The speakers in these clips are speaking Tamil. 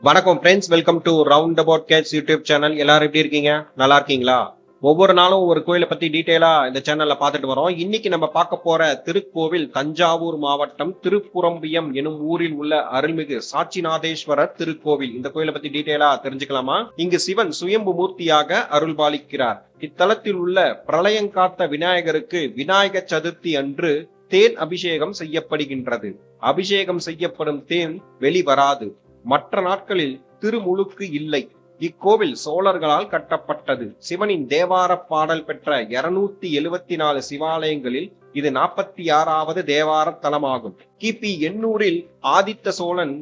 வணக்கம் friends, welcome to round about Gates YouTube channel. எல்லாரும் எப்படி இருக்கீங்க? நல்லா இருக்கீங்களா? ஒவ்வொரு நாளும் ஒரு கோயிலை பத்தி டீட்டெயிலா இந்த சேனல்ல பார்த்துட்டு வரோம். இன்னைக்கு நம்ம பார்க்க போற திருக்கோவில் தஞ்சாவூர் மாவட்டம் திருப்புறம்பியம் எனும் ஊரில் உள்ள அருள்மிகு சாட்சிநாதேஸ்வரர் திருக்கோவில். இந்த கோயிலை பத்தி டீட்டெயிலா தெரிஞ்சுக்கலாமா? இங்கு சிவன் சுயம்பு மூர்த்தியாக அருள்பாலிக்கிறார். இத்தலத்தில் உள்ள பிரளயங்காத்த விநாயகருக்கு விநாயக சதுர்த்தி அன்று தேன் அபிஷேகம் செய்யப்படுகின்றது. அபிஷேகம் செய்யப்படும் தேன் வெளிவராது. மற்ற நாட்களில் திருமுழுக்கு இல்லை. இக்கோவில் சோழர்களால் கட்டப்பட்டது. சிவனின் தேவார பாடல் பெற்ற 274 சிவாலயங்களில் இது 46வது தேவார தலமாகும். கிபி 800 ஆதித்த சோழன்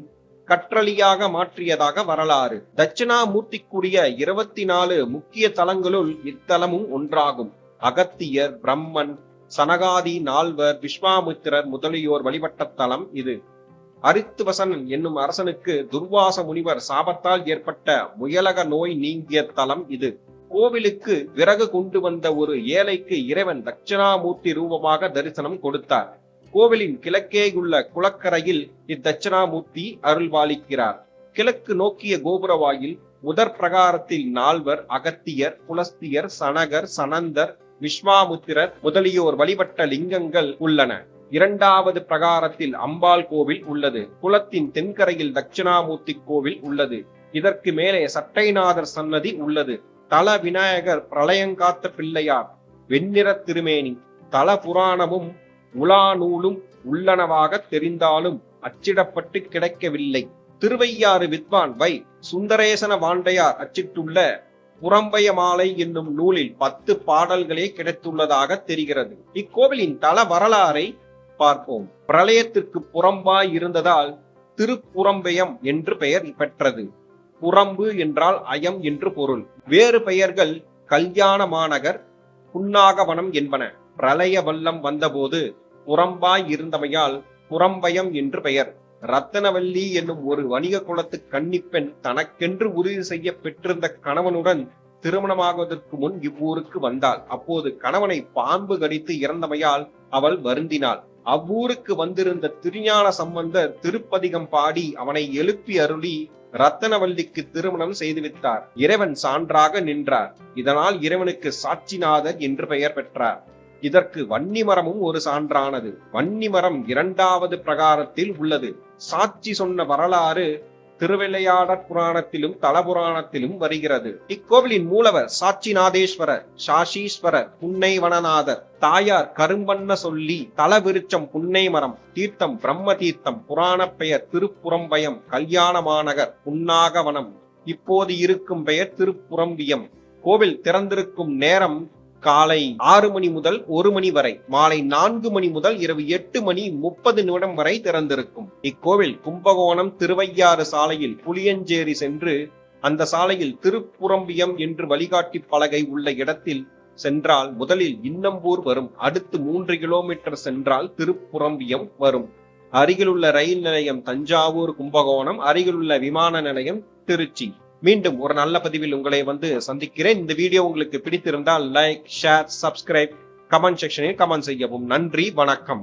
கற்றளியாக மாற்றியதாக வரலாறு. தட்சிணாமூர்த்திக்குரிய 24 முக்கிய தலங்களுள் இத்தலமும் ஒன்றாகும். அகத்தியர், பிரம்மன், சனகாதி, நால்வர், விஸ்வாமித்திரர் முதலியோர் வழிபட்ட தலம் இது. அரித்துவசன் என்னும் அரசனுக்கு துர்வாச முனிவர் சாபத்தால் ஏற்பட்ட முயலக நோய் நீங்கிய தலம் இது. கோவிலுக்கு விறகு கொண்டு வந்த ஒரு ஏழைக்கு இறைவன் தட்சிணாமூர்த்தி ரூபமாக தரிசனம் கொடுத்தார். கோவிலின் கிழக்கேயுள்ள குளக்கரையில் இத்தட்சிணாமூர்த்தி அருள்பாலிக்கிறார். கிழக்கு நோக்கிய கோபுரவாயில் முதற் பிரகாரத்தில் நால்வர், அகத்தியர், புலஸ்தியர், சனகர், சனந்தர், விஸ்வாமுத்திரர் முதலியோர் வழிபட்ட லிங்கங்கள் உள்ளன. இரண்டாவது பிரகாரத்தில் அம்பாள் கோவில் உள்ளது. குளத்தின் தென்கரையில் தட்சிணாமூர்த்தி கோவில் உள்ளது. இதற்கு மேலே சட்டைநாதர் சன்னதி உள்ளது. தல விநாயகர் பிரளயங்காத்த பிள்ளையார், வெண்ணிற திருமேனி. தல புராணமும் உலாநூலும் உள்ளனவாக தெரிந்தாலும் அச்சிடப்பட்டு கிடைக்கவில்லை. திருவையாறு வித்வான் வை சுந்தரேசன வாண்டையார் அச்சிட்டுள்ள புறம்பய மாலை என்னும் நூலில் 10 பாடல்களே கிடைத்துள்ளதாக தெரிகிறது. இக்கோவிலின் தல வரலாறை பார்ப்போம். பிரளயத்திற்கு புறம்பாய் இருந்ததால் திருப்புறம்பயம் என்று பெயர் பெற்றது. புறம்பு என்றால் அயம் என்று பொருள். வேறு பெயர்கள் கல்யாண மாநகர், புன்னாகவனம் என்பன. பிரளய வெள்ளம் வந்தபோது புறம்பாய் இருந்தமையால் புறம்பயம் என்று பெயர். ரத்தனவல்லி என்னும் ஒரு வணிக குலத்து கன்னிப்பெண் தனக்கென்று உறுதி செய்ய பெற்றிருந்த கணவனுடன் திருமணமாகுவதற்கு முன் இவ்வூருக்கு வந்தாள். அப்போது கணவனை பாம்பு கடித்து இறந்தமையால் அவள் வருந்தினாள். அவ்வூருக்கு வந்திருந்த திருஞான சம்பந்தர் திருப்பதிகம் பாடி அவனை எழுப்பி அருளி ரத்தனவல்லிக்கு திருமணம் செய்துவித்தார். இறைவன் சான்றாக நின்றார். இதனால் இறைவனுக்கு சாட்சிநாதர் என்று பெயர் பெற்றார். இதற்கு வன்னிமரமும் ஒரு சான்றானது. வன்னிமரம் 2வது பிரகாரத்தில் உள்ளது. சாட்சி சொன்ன வரலாறு திருவிளையாடற் புராணத்திலும் தலபுராணத்திலும் வருகிறது. இக்கோவிலின் மூலவர் சாட்சிநாதேஸ்வரர், சாஷீஸ்வரர், புன்னைவனநாதர். தாயார் கரும்பண்ண சொல்லி. தல விருட்சம் புன்னை மரம். தீர்த்தம் பிரம்ம தீர்த்தம். புராண பெயர் திருப்புறம்பயம், கல்யாண மாநகர், புன்னாகவனம். இப்போது இருக்கும் பெயர் திருப்புறம்பியம். கோவில் திறந்திருக்கும் நேரம் காலை 6 மணி முதல் 1 மணி வரை, மாலை 4 மணி முதல் இரவு 8 மணி 30 நிமிடம் வரை திறந்திருக்கும். இக்கோவில் கும்பகோணம் திருவையாறு சாலையில் புளியஞ்சேரி சென்று அந்த சாலையில் திருப்புறம்பியம் என்று வழிகாட்டி பலகை உள்ள இடத்தில் சென்றால் முதலில் இன்னம்பூர் வரும். அடுத்து 3 கிலோமீட்டர் சென்றால் திருப்புறம்பியம் வரும். அருகிலுள்ள ரயில் நிலையம் தஞ்சாவூர், கும்பகோணம். அருகிலுள்ள விமான நிலையம் திருச்சி. மீண்டும் ஒரு நல்ல பதிவில் உங்களை சந்திக்கிறேன். இந்த வீடியோ உங்களுக்கு பிடித்திருந்தால் லைக், ஷேர், சப்ஸ்கிரைப், கமெண்ட் செக்ஷனில் கமெண்ட் செய்யவும். நன்றி, வணக்கம்.